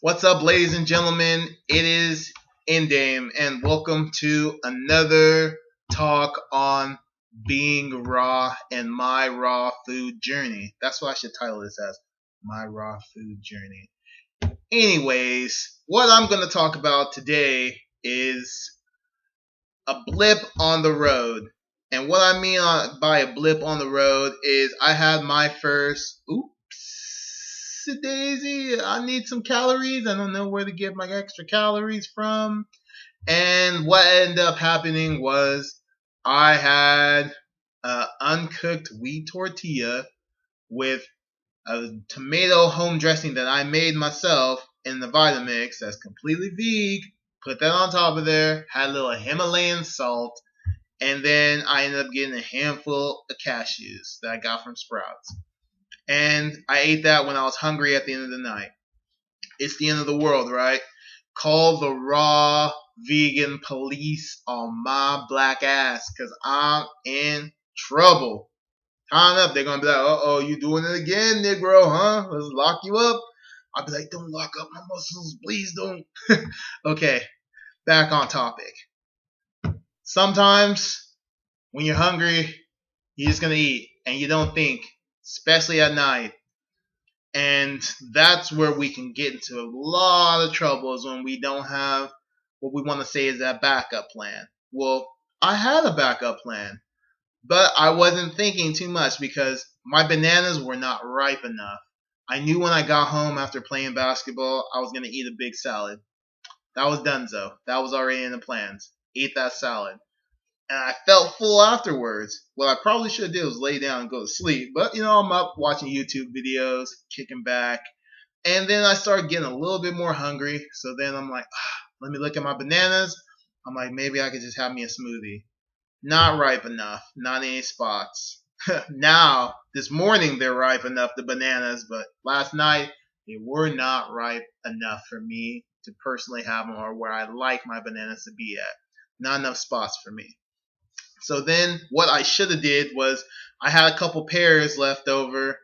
What's up, ladies and gentlemen? It is Indame, and welcome to another talk on being raw and my raw food journey. That's what I should title this as, my raw food journey. Anyways, what I'm going to talk about today is a blip on the road. And what I mean by a blip on the road is I had my first, daisy, I need some calories. I don't know where to get my extra calories from. And what ended up happening was I had an uncooked wheat tortilla with a tomato home dressing that I made myself in the Vitamix that's completely vegan. Put that on top of there, had a little Himalayan salt, and then I ended up getting a handful of cashews that I got from Sprouts. And I ate that when I was hungry at the end of the night. It's the end of the world, right? Call the raw vegan police on my black ass, because I'm in trouble. Time up, they're going to be like, uh-oh, you doing it again, Negro, huh? Let's lock you up. I'll be like, don't lock up my muscles, please don't. Okay, back on topic. Sometimes when you're hungry, you're just going to eat, and you don't think, especially at night. And that's where we can get into a lot of troubles when we don't have what we want to say is that backup plan. Well, I had a backup plan, but I wasn't thinking too much because my bananas were not ripe enough. I knew when I got home after playing basketball, I was going to eat a big salad. That was donezo. That was already in the plans. Eat that salad. And I felt full afterwards. What I probably should do was lay down and go to sleep. But, I'm up watching YouTube videos, kicking back. And then I started getting a little bit more hungry. So then I'm like, let me look at my bananas. I'm like, maybe I could just have me a smoothie. Not ripe enough. Not any spots. Now, this morning they're ripe enough, the bananas. But last night, they were not ripe enough for me to personally have them or where I like my bananas to be at. Not enough spots for me. So then what I should have did was I had a couple pears left over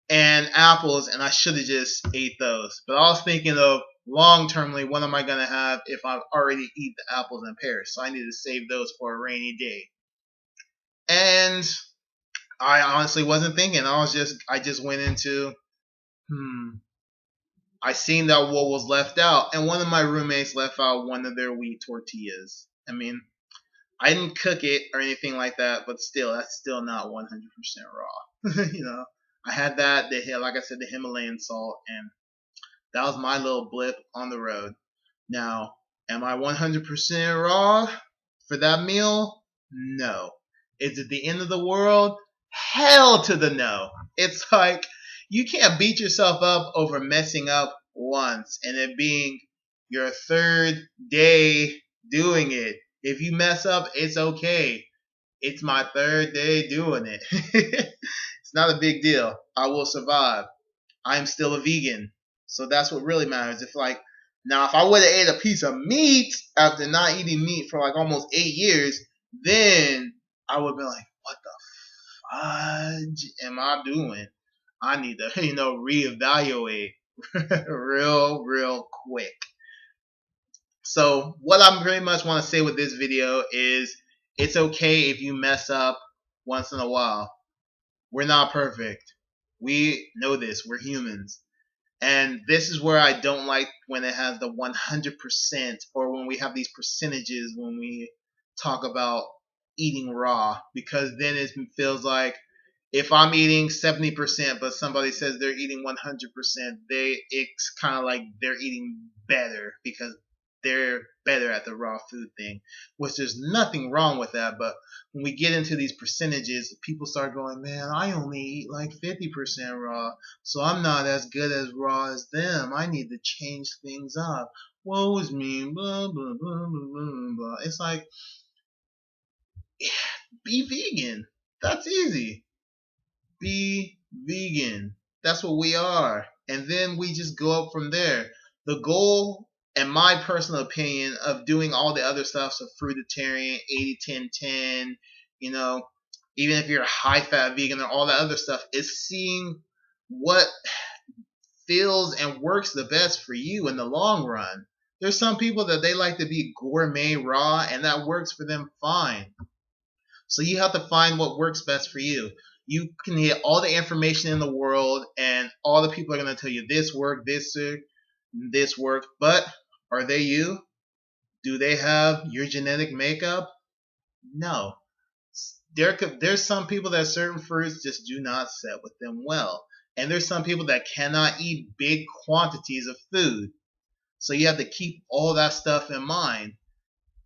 and apples, and I should have just ate those. But I was thinking of long-termly, what am I going to have if I already eat the apples and pears? So I need to save those for a rainy day. And I honestly wasn't thinking. I just went into, I seen that what was left out, and one of my roommates left out one of their wheat tortillas. I mean, I didn't cook it or anything like that, but still, that's still not 100% raw. I had that, like I said, the Himalayan salt, and that was my little blip on the road. Now, am I 100% raw for that meal? No. Is it the end of the world? Hell to the no. It's like, you can't beat yourself up over messing up once and it being your third day doing it. If you mess up, it's okay. It's my third day doing it. It's not a big deal. I will survive. I'm still a vegan. So that's what really matters. If I would have ate a piece of meat after not eating meat for almost 8 years, then I would be like, what the fudge am I doing? I need to, reevaluate real quick. So what I pretty much want to say with this video is it's okay if you mess up once in a while. We're not perfect. We know this. We're humans. And this is where I don't like when it has the 100% or when we have these percentages when we talk about eating raw, because then it feels like if I'm eating 70% but somebody says they're eating 100%, it's kind of like they're eating better because they're better at the raw food thing, which there's nothing wrong with that. But when we get into these percentages, people start going, man, I only eat 50% raw, so I'm not as good as raw as them. I need to change things up. Woe is me, blah, blah, blah, blah, blah. It's like, be vegan. That's easy. Be vegan. That's what we are. And then we just go up from there. The goal, in my personal opinion, of doing all the other stuff, so fruitarian, 80-10-10, even if you're a high-fat vegan or all that other stuff, is seeing what feels and works the best for you in the long run. There's some people that they like to be gourmet raw, and that works for them fine. So you have to find what works best for you. You can get all the information in the world, and all the people are going to tell you this work, this work. But are they you? Do they have your genetic makeup? No. There's some people that certain fruits just do not set with them well. And there's some people that cannot eat big quantities of food. So you have to keep all that stuff in mind.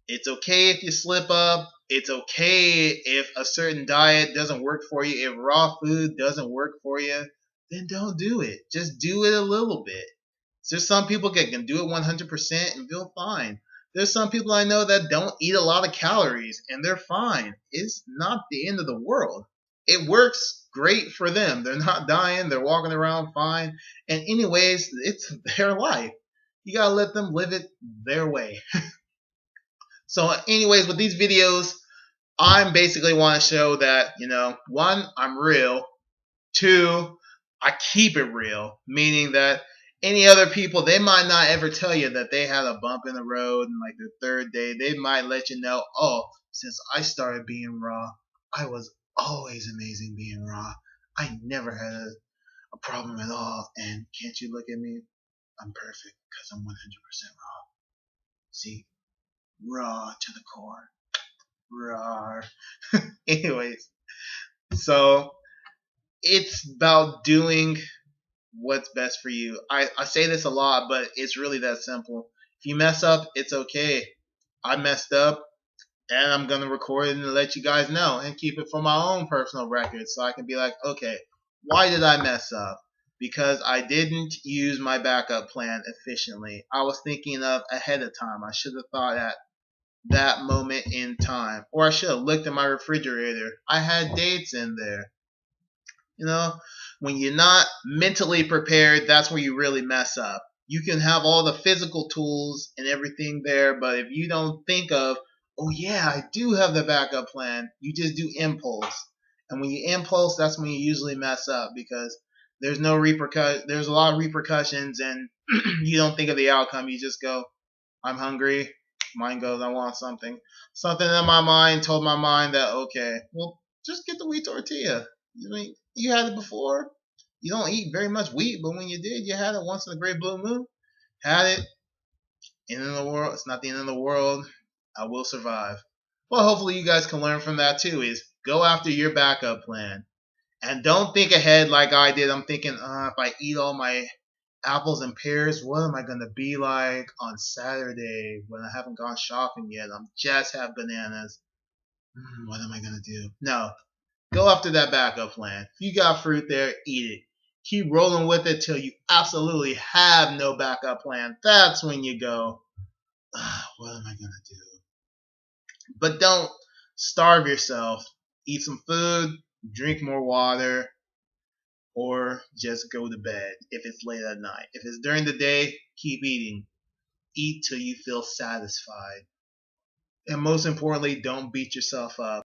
It's okay if you slip up. It's okay if a certain diet doesn't work for you. If raw food doesn't work for you, then don't do it. Just do it a little bit. There's some people that can do it 100% and feel fine. There's some people I know that don't eat a lot of calories and they're fine. It's not the end of the world. It works great for them. They're not dying. They're walking around fine. And anyways, it's their life. You gotta let them live it their way. So anyways, with these videos, I basically want to show that, one, I'm real. Two, I keep it real, meaning that any other people, they might not ever tell you that they had a bump in the road and like the third day, they might let you know, oh, since I started being raw, I was always amazing being raw. I never had a problem at all. And can't you look at me? I'm perfect because I'm 100% raw. See? Raw to the core. Raw. Anyways, so it's about doing what's best for you. I say this a lot, but it's really that simple. If you mess up, it's okay. I messed up, and I'm going to record it and let you guys know and keep it for my own personal record so I can be like, okay, why did I mess up? Because I didn't use my backup plan efficiently. I was thinking of ahead of time. I should have thought at that moment in time. Or I should have looked at my refrigerator. I had dates in there. When you're not mentally prepared, that's where you really mess up. You can have all the physical tools and everything there, but if you don't think of, oh yeah, I do have the backup plan, you just do impulse. And when you impulse, that's when you usually mess up because there's no there's a lot of repercussions and you don't think of the outcome. You just go, I'm hungry. Mind goes, I want something. Something in my mind told my mind that, okay, well, just get the wheat tortilla. You had it before. You don't eat very much wheat, but when you did, you had it once in a great blue moon. Had it. End of the world. It's not the end of the world. I will survive. Well, hopefully you guys can learn from that too. Is go after your backup plan. And don't think ahead like I did. I'm thinking, if I eat all my apples and pears, what am I going to be like on Saturday when I haven't gone shopping yet? I'm just have bananas. What am I going to do? No. Go after that backup plan. If you got fruit there, eat it. Keep rolling with it till you absolutely have no backup plan. That's when you go, what am I going to do? But don't starve yourself. Eat some food, drink more water, or just go to bed if it's late at night. If it's during the day, keep eating. Eat till you feel satisfied. And most importantly, don't beat yourself up.